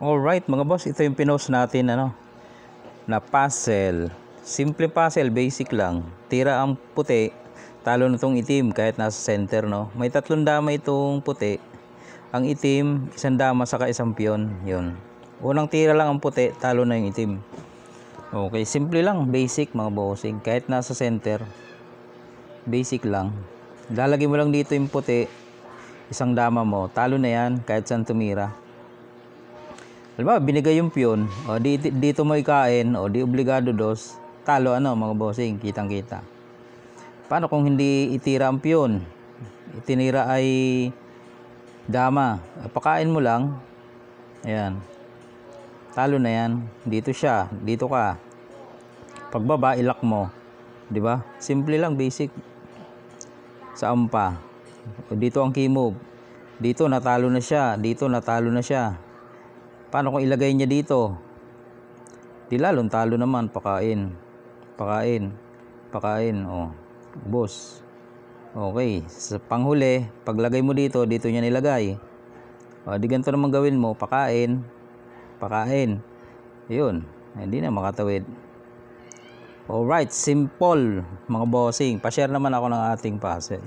Alright mga boss, ito yung pinost natin na puzzle. Simple puzzle, basic lang. Tira ang puti, talo na itong itim kahit nasa center, no. May 3 dama itong puti. Ang itim, 1 dama saka 1 piyon. Yun. Unang tira lang ang puti, talo na yung itim. Okay, simple lang, basic mga bossing. Kahit nasa center, basic lang. Lalagay mo lang dito yung puti, 1 dama mo, talo na yan kahit saan tumira. Halimbawa, binigay yung piyon, o dito mo ikain, o di obligado dos, talo mga bossing, kitang-kita. Paano kung hindi itira ang piyon? Itinira ay dama. Pakain mo lang. Ayan. Talo na yan. Dito siya, dito ka. Pagbaba, ilak mo. 'Di ba? Simple lang, basic. Sa ampa. Dito ang key move. Dito natalo na siya, dito natalo na siya. Paano kung ilagay niya dito? Di lalong talo naman, pakain. Pakain. Pakain, boss. Okay, sa panghuli, paglagay mo dito, dito niya nilagay. Di ganito naman gawin mo, pakain. Pakain. 'Yun, hindi na makatawid. Alright, simple mga bossing. Pa-share naman ako ng ating puzzle.